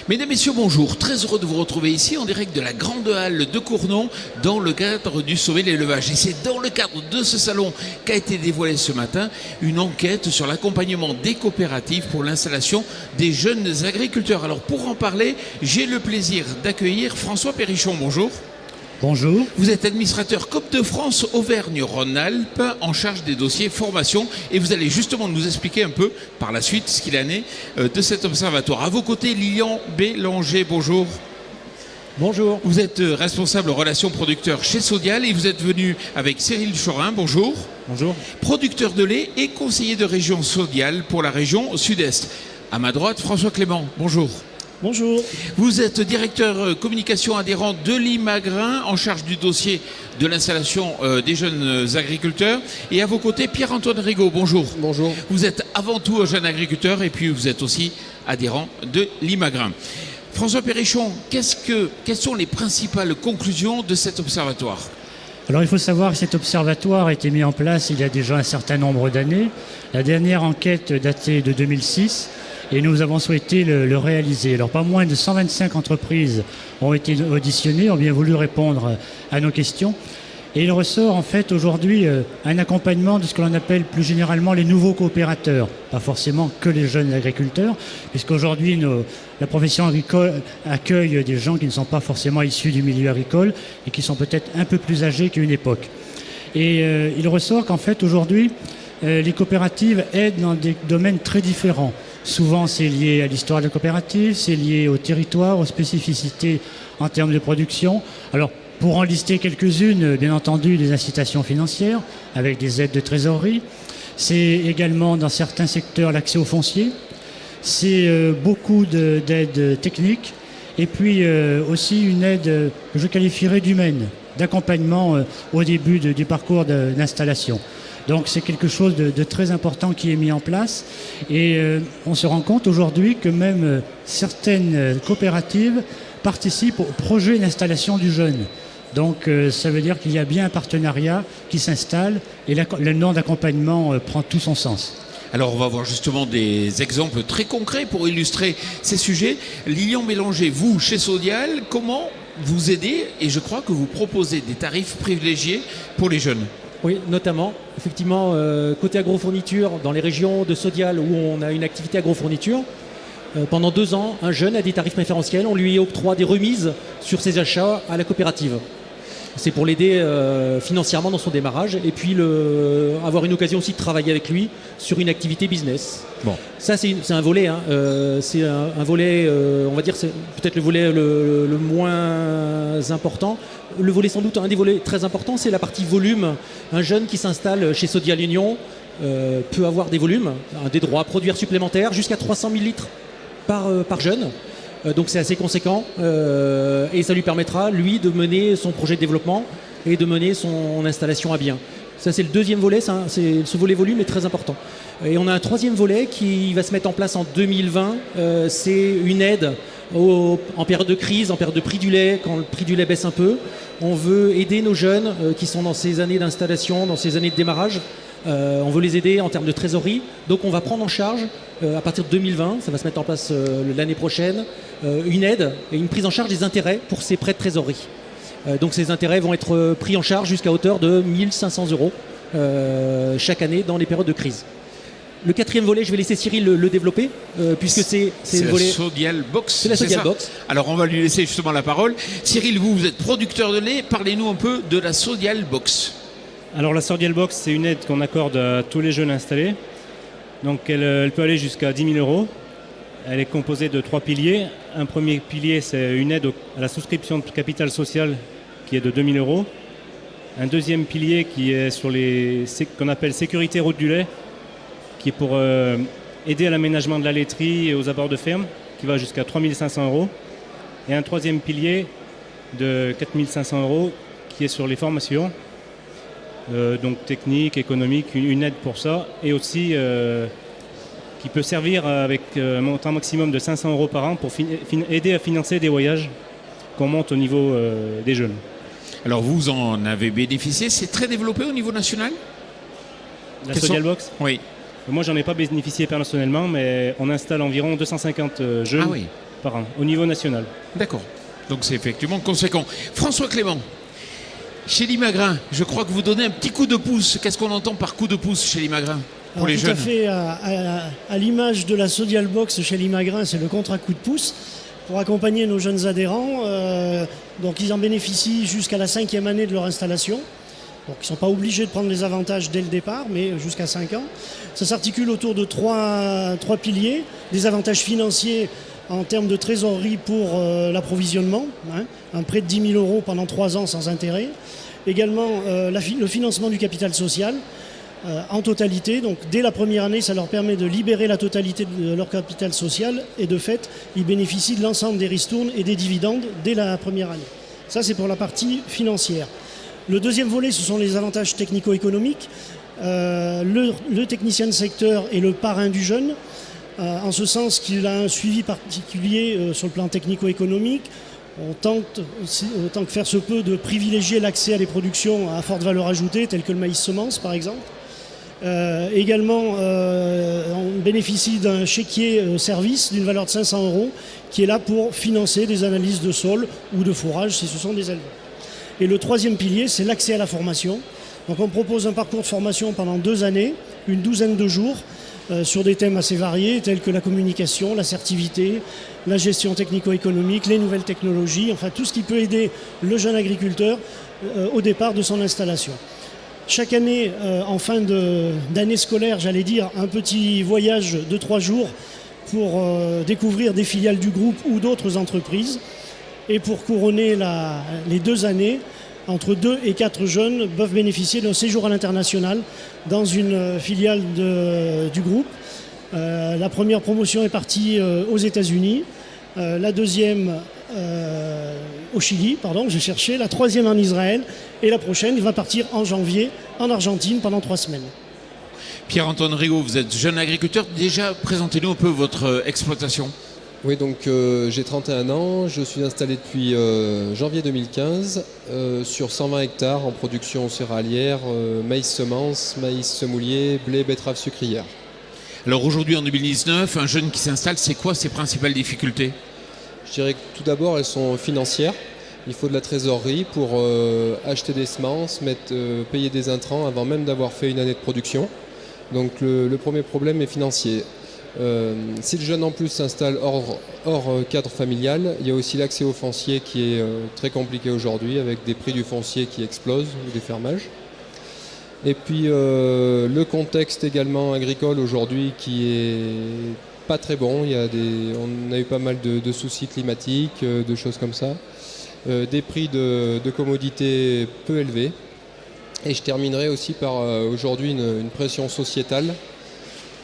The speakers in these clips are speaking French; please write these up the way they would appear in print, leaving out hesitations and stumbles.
Mesdames, Messieurs, bonjour. Très heureux de vous retrouver ici en direct de la Grande Halle de Cournon dans le cadre du sommet de l'élevage. Et c'est dans le cadre de ce salon qu'a été dévoilée ce matin une enquête sur l'accompagnement des coopératives pour l'installation des jeunes agriculteurs. Alors pour en parler, j'ai le plaisir d'accueillir François Perrichon. Bonjour. Bonjour. Vous êtes administrateur COP de France Auvergne-Rhône-Alpes en charge des dossiers formation et vous allez justement nous expliquer un peu par la suite ce qu'il en est de cet observatoire. À vos côtés, Lilian Bélanger, bonjour. Bonjour. Vous êtes responsable relations producteurs chez Sodial et vous êtes venu avec Cyril Chorin, bonjour. Bonjour. Producteur de lait et conseiller de région Sodial pour la région Sud-Est. À ma droite, François Clément, bonjour. Bonjour. Vous êtes directeur communication adhérent de l'Imagrin en charge du dossier de l'installation des jeunes agriculteurs. Et à vos côtés, Pierre-Antoine Rigaud, bonjour. Bonjour. Vous êtes avant tout un jeune agriculteur et puis vous êtes aussi adhérent de l'Imagrin. François Perrichon, quelles sont les principales conclusions de cet observatoire ? Alors il faut savoir que cet observatoire a été mis en place il y a déjà un certain nombre d'années. La dernière enquête datait de 2006. Et nous avons souhaité le réaliser. Alors pas moins de 125 entreprises ont été auditionnées, ont bien voulu répondre à nos questions. Et il ressort en fait aujourd'hui un accompagnement de ce que l'on appelle plus généralement les nouveaux coopérateurs. Pas forcément que les jeunes agriculteurs, puisqu'aujourd'hui la profession agricole accueille des gens qui ne sont pas forcément issus du milieu agricole et qui sont peut-être un peu plus âgés qu'à une époque. Et il ressort qu'en fait aujourd'hui, les coopératives aident dans des domaines très différents. Souvent, c'est lié à l'histoire de la coopérative, c'est lié au territoire, aux spécificités en termes de production. Alors, pour en lister quelques-unes, bien entendu, des incitations financières avec des aides de trésorerie. C'est également, dans certains secteurs, l'accès au foncier. C'est beaucoup d'aides techniques. Et puis aussi une aide que je qualifierais d'humaine, d'accompagnement au début du parcours d'installation. Donc c'est quelque chose de très important qui est mis en place et on se rend compte aujourd'hui que même certaines coopératives participent au projet d'installation du jeune. Donc ça veut dire qu'il y a bien un partenariat qui s'installe et le nom d'accompagnement prend tout son sens. Alors on va voir justement des exemples très concrets pour illustrer ces sujets. Lilian Bélanger, vous chez Sodial, comment vous aidez et je crois que vous proposez des tarifs privilégiés pour les jeunes ? Oui, notamment, effectivement, côté agrofourniture, dans les régions de Sodial où on a une activité agrofourniture, pendant 2 ans, un jeune a des tarifs préférentiels, on lui octroie des remises sur ses achats à la coopérative. C'est pour l'aider financièrement dans son démarrage et puis avoir une occasion aussi de travailler avec lui sur une activité business. Bon, ça c'est un volet, hein, c'est un volet, on va dire, c'est peut-être le volet le moins important. Le volet sans doute un des volets très importants, c'est la partie volume. Un jeune qui s'installe chez Sodial Union peut avoir des volumes, des droits à produire supplémentaires jusqu'à 300 000 litres par jeune. Donc c'est assez conséquent et ça lui permettra, lui, de mener son projet de développement et de mener son installation à bien. Ça, c'est le deuxième volet, ce volet volume est très important. Et on a un troisième volet qui va se mettre en place en 2020, c'est une aide en période de crise, en période de prix du lait, quand le prix du lait baisse un peu. On veut aider nos jeunes qui sont dans ces années d'installation, dans ces années de démarrage. On veut les aider en termes de trésorerie. Donc on va prendre en charge, à partir de 2020, ça va se mettre en place l'année prochaine, une aide et une prise en charge des intérêts pour ces prêts de trésorerie. Donc ces intérêts vont être pris en charge jusqu'à hauteur de 1 500 € chaque année dans les périodes de crise. Le quatrième volet, je vais laisser Cyril le développer, puisque c'est le volet... la Sodial Box. C'est la Sodial Box. Alors on va lui laisser justement la parole. Cyril, vous êtes producteur de lait, parlez-nous un peu de la Sodial Box. Alors la Sodial Box, c'est une aide qu'on accorde à tous les jeunes installés. Donc elle peut aller jusqu'à 10 000 €. Elle est composée de 3 piliers. Un premier pilier, c'est une aide à la souscription de capital social qui est de 2 000 €. Un deuxième pilier qui est sur qu'on appelle sécurité route du lait, qui est pour aider à l'aménagement de la laiterie et aux abords de ferme, qui va jusqu'à 3 500 €. Et un troisième pilier de 4 500 € qui est sur les formations. Donc technique, économique, une aide pour ça, et aussi qui peut servir avec un montant maximum de 500 € par an pour aider à financer des voyages qu'on monte au niveau des jeunes. Alors vous en avez bénéficié, c'est très développé au niveau national ? La Sodial Box ? Oui. Moi, j'en ai pas bénéficié personnellement, mais on installe environ 250 jeunes par an, au niveau national. D'accord. Donc c'est effectivement conséquent. François Clément, chez Limagrin, je crois que vous donnez un petit coup de pouce. Qu'est-ce qu'on entend par coup de pouce chez Limagrin pour les tout jeunes? à fait, à l'image de la Sodial Box chez Limagrin, c'est le contrat coup de pouce pour accompagner nos jeunes adhérents. Donc ils en bénéficient jusqu'à la 5e année de leur installation. Donc ils ne sont pas obligés de prendre les avantages dès le départ, mais jusqu'à 5 ans. Ça s'articule autour de trois piliers, des avantages financiers en termes de trésorerie pour l'approvisionnement, un prêt de 10 000 € pendant 3 ans sans intérêt. Également le financement du capital social en totalité. Donc dès la première année, ça leur permet de libérer la totalité de leur capital social et de fait, ils bénéficient de l'ensemble des ristournes et des dividendes dès la première année. Ça, c'est pour la partie financière. Le deuxième volet, ce sont les avantages technico-économiques. Le technicien de secteur est le parrain du jeune, en ce sens qu'il a un suivi particulier sur le plan technico-économique. On tente, autant que faire se peut, de privilégier l'accès à des productions à forte valeur ajoutée, telles que le maïs semence, par exemple. Également, on bénéficie d'un chéquier service d'une valeur de 500 € qui est là pour financer des analyses de sol ou de fourrage si ce sont des éleveurs. Et le troisième pilier, c'est l'accès à la formation. Donc on propose un parcours de formation pendant 2 années, une douzaine de jours, sur des thèmes assez variés, tels que la communication, l'assertivité, la gestion technico-économique, les nouvelles technologies, enfin tout ce qui peut aider le jeune agriculteur au départ de son installation. Chaque année, en fin d'année scolaire, j'allais dire, un petit voyage de 3 jours pour découvrir des filiales du groupe ou d'autres entreprises. Et pour couronner les 2 années, entre 2 et 4 jeunes peuvent bénéficier d'un séjour à l'international dans une filiale du groupe. La première promotion est partie aux États-Unis, la deuxième au Chili, la troisième en Israël, et la prochaine va partir en janvier en Argentine pendant 3 semaines. Pierre-Antoine Rigaud, vous êtes jeune agriculteur. Déjà, présentez-nous un peu votre exploitation. Oui, donc j'ai 31 ans, je suis installé depuis janvier 2015 sur 120 hectares en production céréalière, maïs semence, maïs semoulier, blé, betterave sucrière. Alors aujourd'hui, en 2019, un jeune qui s'installe, c'est quoi ses principales difficultés? Je dirais que tout d'abord, elles sont financières. Il faut de la trésorerie pour acheter des semences, payer des intrants avant même d'avoir fait une année de production. Donc le premier problème est financier. Si le jeune en plus s'installe hors cadre familial, il y a aussi l'accès au foncier qui est très compliqué aujourd'hui avec des prix du foncier qui explosent ou des fermages. Et puis le contexte également agricole aujourd'hui qui est pas très bon. On a eu pas mal de soucis climatiques, de choses comme ça. Des prix de commodités peu élevés. Et je terminerai aussi par aujourd'hui une pression sociétale.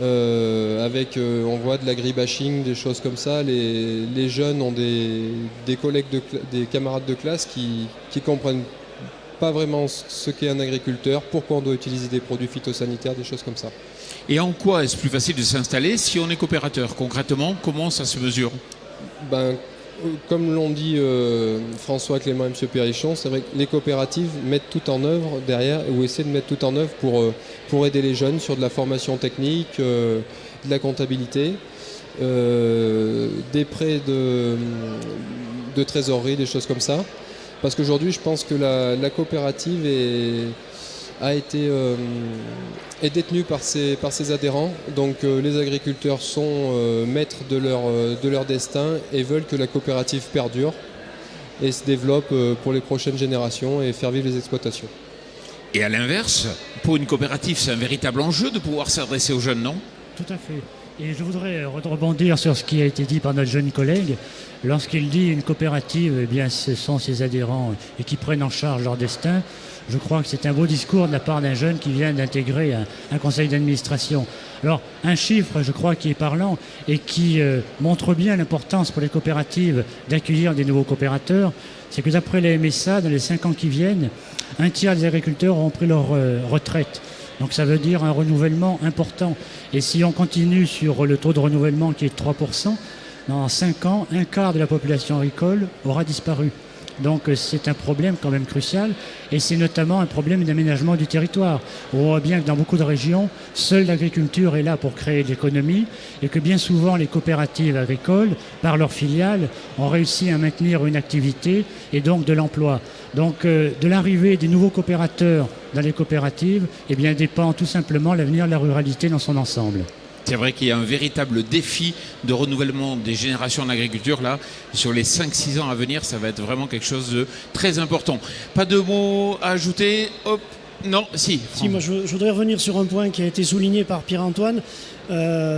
On voit de l'agribashing, des choses comme ça. Les jeunes ont des collègues, des camarades de classe qui comprennent pas vraiment ce qu'est un agriculteur, pourquoi on doit utiliser des produits phytosanitaires, des choses comme ça. Et en quoi est-ce plus facile de s'installer si on est coopérateur? Concrètement, comment ça se mesure? Comme l'ont dit François Clément et M. Perrichon, c'est vrai que les coopératives mettent tout en œuvre derrière, ou essaient de mettre tout en œuvre pour aider les jeunes sur de la formation technique, de la comptabilité, des prêts de trésorerie, des choses comme ça. Parce qu'aujourd'hui, je pense que la coopérative est détenue par ses adhérents. Donc les agriculteurs sont maîtres de leur destin et veulent que la coopérative perdure et se développe pour les prochaines générations et faire vivre les exploitations. Et à l'inverse, pour une coopérative, c'est un véritable enjeu de pouvoir s'adresser aux jeunes, non? Tout à fait. Et je voudrais rebondir sur ce qui a été dit par notre jeune collègue. Lorsqu'il dit une coopérative, eh bien, ce sont ses adhérents et qui prennent en charge leur destin. Je crois que c'est un beau discours de la part d'un jeune qui vient d'intégrer un conseil d'administration. Alors, un chiffre, je crois, qui est parlant et qui montre bien l'importance pour les coopératives d'accueillir des nouveaux coopérateurs, c'est que d'après les MSA, dans les 5 ans qui viennent, 1/3 des agriculteurs ont pris leur retraite. Donc ça veut dire un renouvellement important. Et si on continue sur le taux de renouvellement qui est de 3%, dans 5 ans, 1/4 de la population agricole aura disparu. Donc c'est un problème quand même crucial et c'est notamment un problème d'aménagement du territoire. On voit bien que dans beaucoup de régions, seule l'agriculture est là pour créer de l'économie et que bien souvent les coopératives agricoles, par leurs filiales, ont réussi à maintenir une activité et donc de l'emploi. Donc de l'arrivée des nouveaux coopérateurs dans les coopératives, eh bien, dépend tout simplement l'avenir de la ruralité dans son ensemble. C'est vrai qu'il y a un véritable défi de renouvellement des générations en agriculture. Là, sur les 5-6 ans à venir, ça va être vraiment quelque chose de très important. Pas de mots à ajouter? Hop. Non, si. Si, moi je voudrais revenir sur un point qui a été souligné par Pierre-Antoine,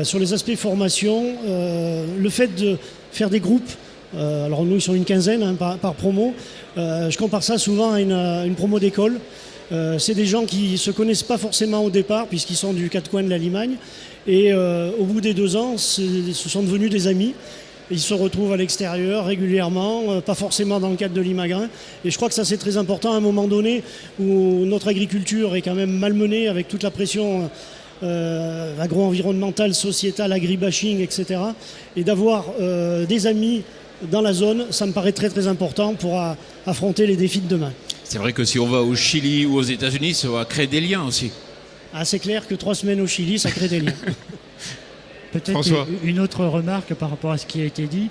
sur les aspects formation, le fait de faire des groupes, alors nous ils sont une quinzaine hein, par promo, je compare ça souvent à une promo d'école. C'est des gens qui ne se connaissent pas forcément au départ puisqu'ils sont du quatre coins de la Limagne et au bout des 2 ans, ce sont devenus des amis. Ils se retrouvent à l'extérieur régulièrement, pas forcément dans le cadre de l'Imagrin. Et je crois que ça c'est très important à un moment donné où notre agriculture est quand même malmenée avec toute la pression agro-environnementale, sociétale, agribashing, etc. Et d'avoir des amis dans la zone, ça me paraît très très important pour affronter les défis de demain. C'est vrai que si on va au Chili ou aux États-Unis, ça va créer des liens aussi. Ah, c'est clair que 3 semaines au Chili, ça crée des liens. Peut-être François. une autre remarque par rapport à ce qui a été dit.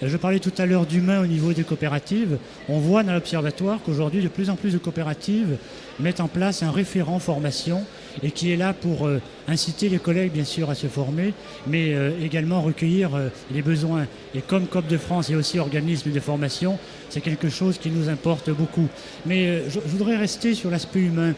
Je parlais tout à l'heure d'humain au niveau des coopératives. On voit dans l'observatoire qu'aujourd'hui, de plus en plus de coopératives mettent en place un référent formation et qui est là pour inciter les collègues, bien sûr, à se former, mais également recueillir les besoins. Et comme COP de France et aussi organisme de formation, c'est quelque chose qui nous importe beaucoup. Mais je voudrais rester sur l'aspect humain.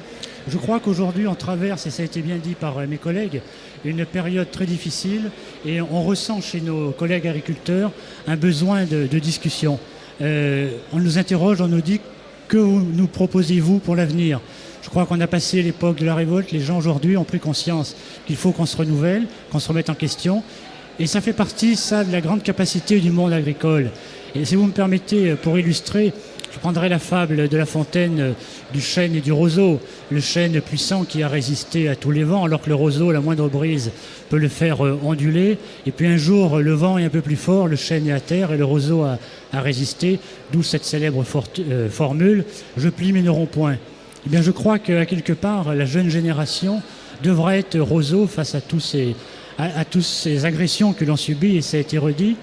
Je crois qu'aujourd'hui, on traverse, et ça a été bien dit par mes collègues, une période très difficile et on ressent chez nos collègues agriculteurs un besoin de discussion. On nous interroge, on nous dit « Que nous proposez-vous pour l'avenir ?» Je crois qu'on a passé l'époque de la révolte. Les gens aujourd'hui ont pris conscience qu'il faut qu'on se renouvelle, qu'on se remette en question. Et ça fait partie, ça, de la grande capacité du monde agricole. Et si vous me permettez, pour illustrer, je prendrai la fable de La Fontaine du chêne et du roseau. Le chêne puissant qui a résisté à tous les vents, alors que le roseau, la moindre brise, peut le faire onduler. Et puis un jour, le vent est un peu plus fort, le chêne est à terre et le roseau a résisté. D'où cette célèbre formule « Je plie mais ne romps point ». Eh bien, je crois qu'à quelque part, la jeune génération devrait être roseau face à tous ces agressions que l'on subit, et ça a été redit.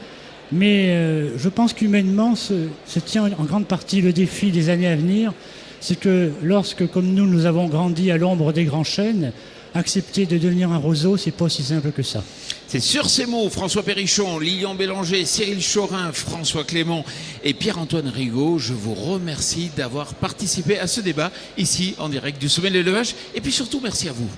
Mais je pense qu'humainement se tient en grande partie le défi des années à venir. C'est que lorsque, comme nous avons grandi à l'ombre des grands chênes, accepter de devenir un roseau, c'est pas aussi simple que ça. C'est sur ces mots, François Perrichon, Lilian Bélanger, Cyril Chorin, François Clément et Pierre-Antoine Rigaud, je vous remercie d'avoir participé à ce débat ici en direct du Sommet de l'Élevage. Et puis surtout, merci à vous.